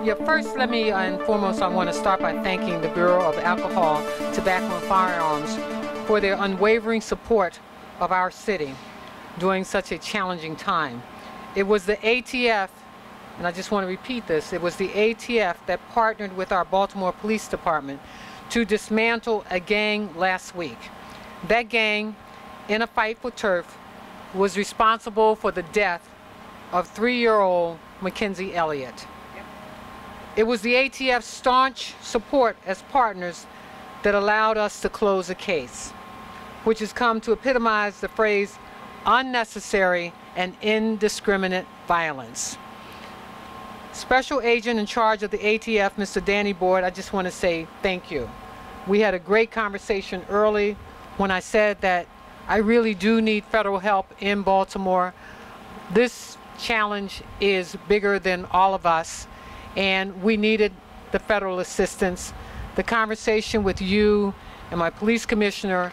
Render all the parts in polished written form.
Yeah, first, let me, and foremost, I want to start by thanking the Bureau of Alcohol, Tobacco, and Firearms for their unwavering support of our city during such a challenging time. It was the ATF, and I just want to repeat this, it was the ATF that partnered with our Baltimore Police Department to dismantle a gang last week. That gang, in a fight for turf, was responsible for the death of 3-year-old Mackenzie Elliott. It was the ATF's staunch support as partners that allowed us to close the case, which has come to epitomize the phrase unnecessary and indiscriminate violence. Special Agent in charge of the ATF, Mr. Danny Board, I just want to say thank you. We had a great conversation early when I said that I really do need federal help in Baltimore. This challenge is bigger than all of us, and we needed the federal assistance. The conversation with you and my police commissioner,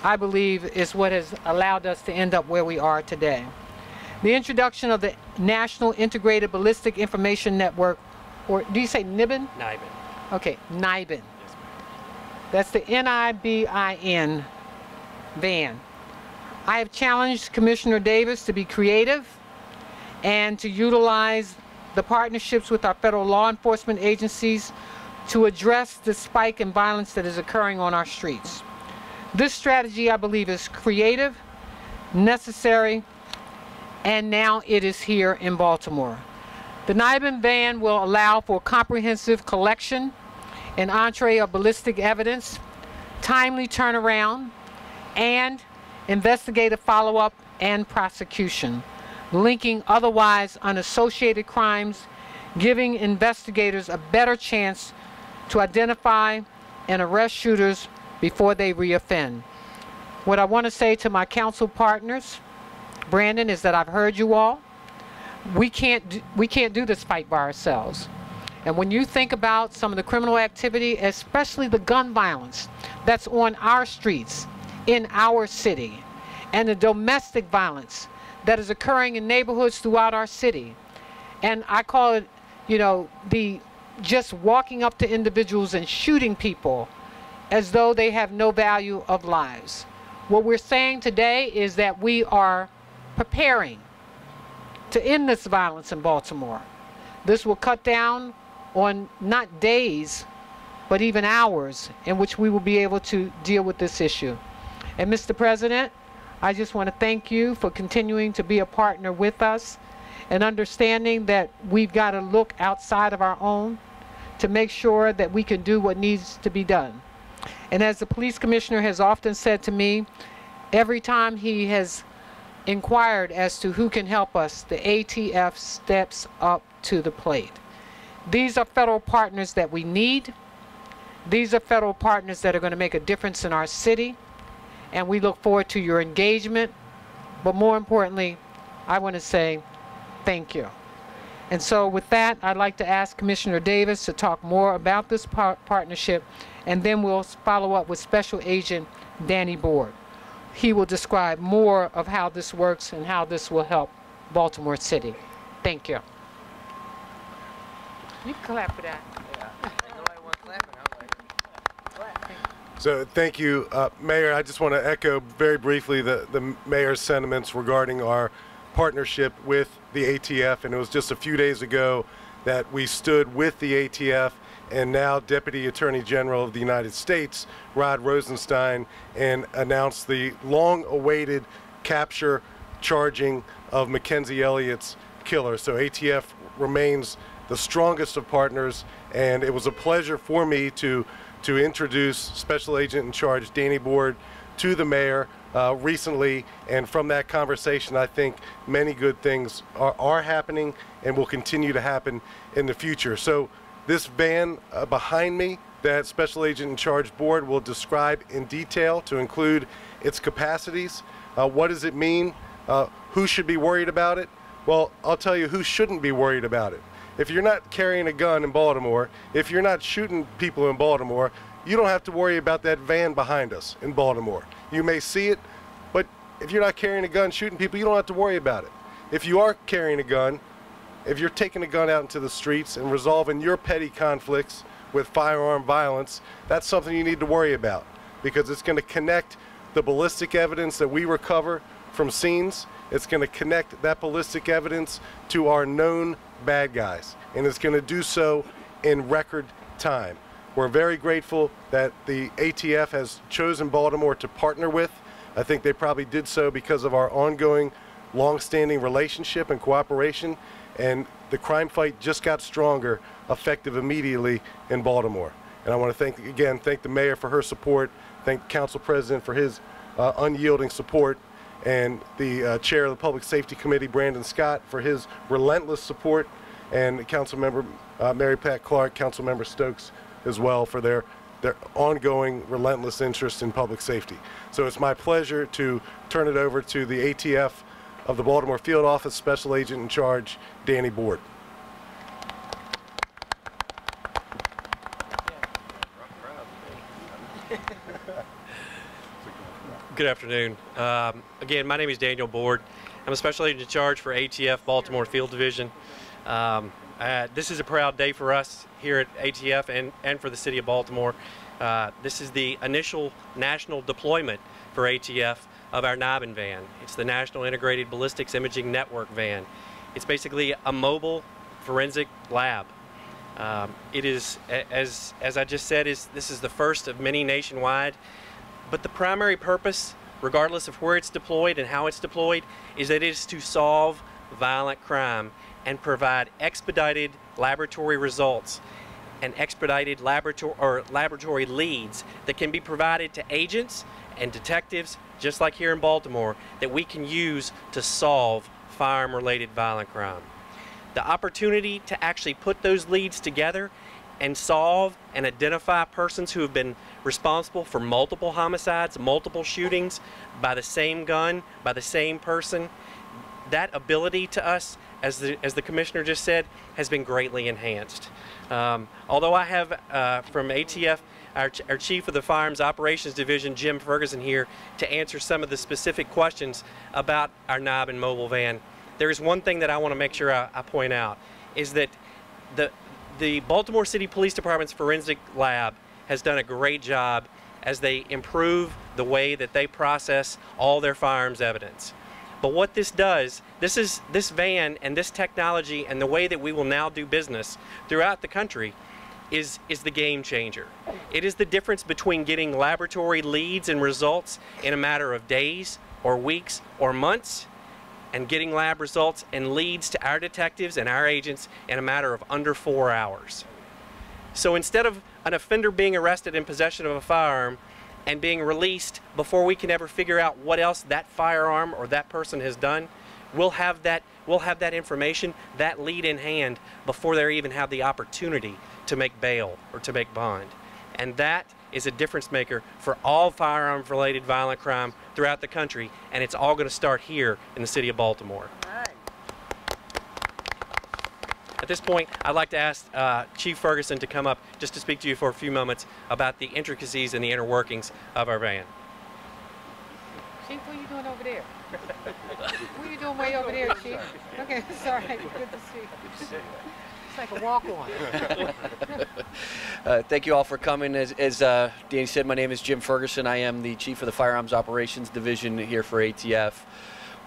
I believe, is what has allowed us to end up where we are today. The introduction of the National Integrated Ballistic Information Network, or do you say NIBIN? NIBIN. Okay, NIBIN. Yes, ma'am. That's the NIBIN van. I have challenged Commissioner Davis to be creative and to utilize the partnerships with our federal law enforcement agencies to address the spike in violence that is occurring on our streets. This strategy, I believe, is creative, necessary, and now it is here in Baltimore. The NIBIN van will allow for comprehensive collection and entree of ballistic evidence, timely turnaround, and investigative follow-up and prosecution, linking otherwise unassociated crimes, giving investigators a better chance to identify and arrest shooters before they reoffend. What I want to say to my council partners, Brandon, is that I've heard you all. We can't do this fight by ourselves. And when you think about some of the criminal activity, especially the gun violence that's on our streets, in our city, and the domestic violence that is occurring in neighborhoods throughout our city. And I call it, the just walking up to individuals and shooting people as though they have no value of lives. What we're saying today is that we are preparing to end this violence in Baltimore. This will cut down on not days, but even hours in which we will be able to deal with this issue. And Mr. President, I just want to thank you for continuing to be a partner with us and understanding that we've got to look outside of our own to make sure that we can do what needs to be done. And as the police commissioner has often said to me, every time he has inquired as to who can help us, the ATF steps up to the plate. These are federal partners that we need. These are federal partners that are going to make a difference in our city. And we look forward to your engagement. But more importantly, I want to say thank you. And so with that, I'd like to ask Commissioner Davis to talk more about this partnership, and then we'll follow up with Special Agent Danny Board. He will describe more of how this works and how this will help Baltimore City. Thank you. You can clap for that. Yeah. Nobody wants clapping. I'm like, clap. So thank you, Mayor. I just want to echo very briefly the Mayor's sentiments regarding our partnership with the ATF, and it was just a few days ago that we stood with the ATF and now Deputy Attorney General of the United States, Rod Rosenstein, and announced the long-awaited capture, charging of Mackenzie Elliott's killer. So ATF remains the strongest of partners, and it was a pleasure for me to introduce Special Agent in Charge Danny Board to the Mayor recently, and from that conversation I think many good things are happening and will continue to happen in the future. So this van behind me that Special Agent in Charge Board will describe in detail to include its capacities. What does it mean? Who should be worried about it? Well, I'll tell you who shouldn't be worried about it. If you're not carrying a gun in Baltimore, if you're not shooting people in Baltimore, you don't have to worry about that van behind us in Baltimore. You may see it, but if you're not carrying a gun shooting people, you don't have to worry about it. if you are carrying a gun, if you're taking a gun out into the streets and resolving your petty conflicts with firearm violence, that's something you need to worry about, because it's going to connect the ballistic evidence that we recover from scenes. It's going to connect that ballistic evidence to our known bad guys, and it's going to do so in record time. We're very grateful that the ATF has chosen Baltimore to partner with. I think they probably did so because of our ongoing, long-standing relationship and cooperation, and the crime fight just got stronger, effective immediately in Baltimore. And I want to thank the mayor for her support, thank the council president for his unyielding support, and the chair of the Public Safety Committee, Brandon Scott, for his relentless support, and Councilmember Mary Pat Clark, Councilmember Stokes as well, for their ongoing relentless interest in public safety. So it's my pleasure to turn it over to the ATF of the Baltimore Field Office Special Agent in Charge, Danny Board. Good afternoon. Again, my name is Daniel Board. I'm a Special Agent in Charge for ATF Baltimore Field Division. This is a proud day for us here at ATF and for the City of Baltimore. This is the initial national deployment for ATF of our NIBIN van. It's the National Integrated Ballistics Imaging Network van. It's basically a mobile forensic lab. It is, as I just said, this is the first of many nationwide. But the primary purpose, regardless of where it's deployed and how it's deployed, is that it is to solve violent crime and provide expedited laboratory results and expedited laboratory leads that can be provided to agents and detectives, just like here in Baltimore, that we can use to solve firearm-related violent crime. The opportunity to actually put those leads together and solve and identify persons who have been responsible for multiple homicides, multiple shootings by the same gun, by the same person, that ability to us, as the Commissioner just said, has been greatly enhanced. Although I have from ATF, our Chief of the Firearms Operations Division, Jim Ferguson, here to answer some of the specific questions about our NIBIN mobile van, there is one thing that I want to make sure I point out, is that the Baltimore City Police Department's forensic lab has done a great job as they improve the way that they process all their firearms evidence. But what this does, this van and this technology and the way that we will now do business throughout the country is the game changer. It is the difference between getting laboratory leads and results in a matter of days or weeks or months, and getting lab results and leads to our detectives and our agents in a matter of under 4 hours. So instead of an offender being arrested in possession of a firearm and being released before we can ever figure out what else that firearm or that person has done, we'll have that information, that lead in hand, before they even have the opportunity to make bail or to make bond. And that is a difference maker for all firearm-related violent crime throughout the country, and it's all going to start here in the City of Baltimore. Right. At this point, I'd like to ask Chief Ferguson to come up just to speak to you for a few moments about the intricacies and the inner workings of our van. Chief, what are you doing over there? What are you doing way over there, Chief? Okay, sorry. Good to see you. It's like a walk-on. Thank you all for coming. As Danny said, my name is Jim Ferguson. I am the Chief of the Firearms Operations Division here for ATF.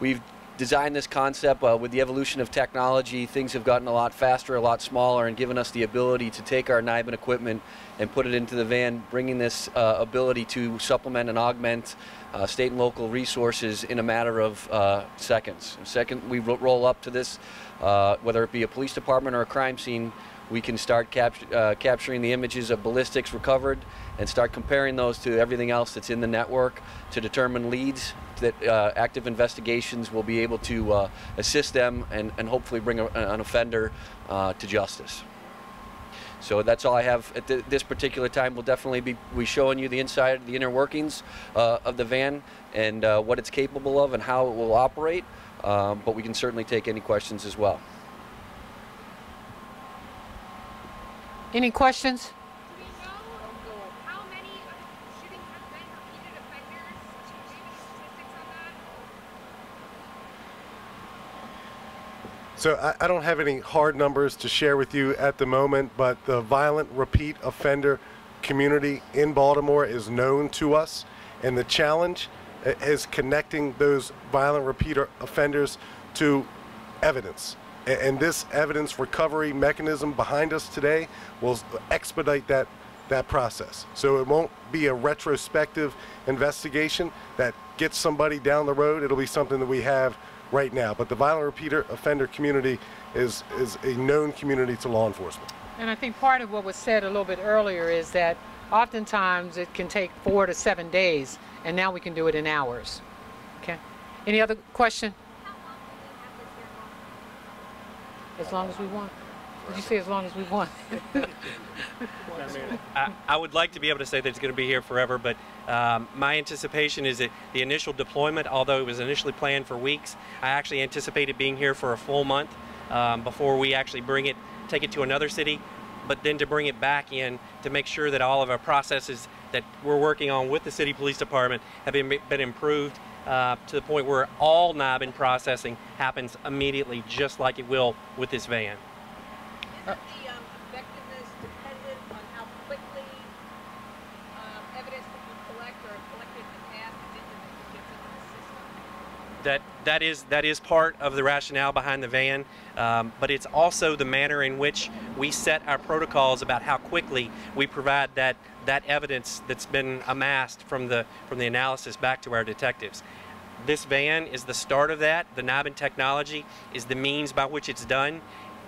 We've designed this concept with the evolution of technology. Things have gotten a lot faster, a lot smaller, and given us the ability to take our NIBIN equipment and put it into the van, bringing this ability to supplement and augment state and local resources in a matter of seconds. The second we roll up to this, whether it be a police department or a crime scene, we can start capturing the images of ballistics recovered and start comparing those to everything else that's in the network to determine leads that active investigations will be able to assist them and hopefully bring an offender to justice. So that's all I have at this particular time. We'll definitely be showing you the inside, the inner workings of the van and what it's capable of and how it will operate, but we can certainly take any questions as well. Any questions? Do we know how many shootings have been repeated offenders? Do you have any statistics on So I don't have any hard numbers to share with you at the moment, but the violent repeat offender community in Baltimore is known to us, and the challenge is connecting those violent repeat offenders to evidence. And this evidence recovery mechanism behind us today will expedite that process. So it won't be a retrospective investigation that gets somebody down the road. It'll be something that we have right now. But the violent repeat offender community is a known community to law enforcement. And I think part of what was said a little bit earlier is that oftentimes it can take 4 to 7 days, and now we can do it in hours. Okay. Any other question? As long as we want. Did you say as long as we want? I would like to be able to say that it's going to be here forever, but my anticipation is that the initial deployment, although it was initially planned for weeks, I actually anticipate it being here for a full month before we actually take it to another city, but then to bring it back in to make sure that all of our processes that we're working on with the City Police Department have been improved to the point where all NIBIN processing happens immediately, just like it will with this van. Isn't the effectiveness dependent on how quickly evidence that you collect or have collected in the past gets into the system? That is part of the rationale behind the van, but it's also the manner in which we set our protocols about how quickly we provide that evidence that's been amassed from the analysis back to our detectives. This van is the start of that. The NIBIN technology is the means by which it's done.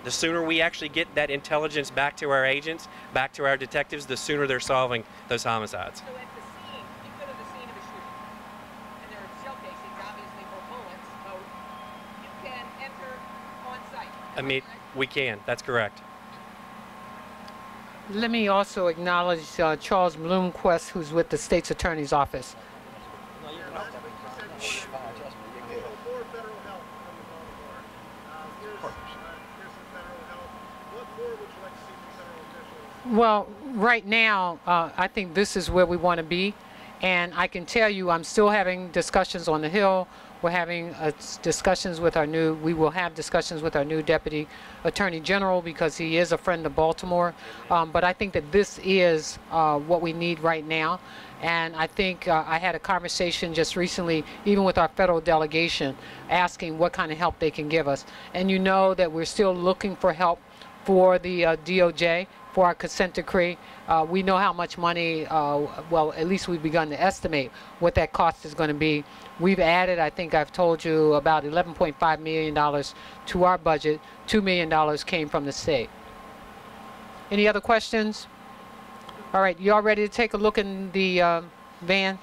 The sooner we actually get that intelligence back to our agents, back to our detectives, the sooner they're solving those homicides. So at the scene, you go to the scene of a shooting, and there are shell casings, obviously, or bullets, so you can enter on site. I mean, we can. That's correct. Let me also acknowledge Charles Bloomquist, who's with the State's Attorney's Office. Well, right now, I think this is where we want to be, and I can tell you I'm still having discussions on the Hill. We're having discussions with we will have discussions with our new Deputy Attorney General because he is a friend of Baltimore. But I think that this is what we need right now. And I think I had a conversation just recently, even with our federal delegation, asking what kind of help they can give us. And you know that we're still looking for help for the DOJ, for our consent decree. We know how much money, well, at least we've begun to estimate what that cost is going to be. We've added, I think I've told you, about $11.5 million to our budget. $2 million came from the state. Any other questions? All right, you all ready to take a look in the van?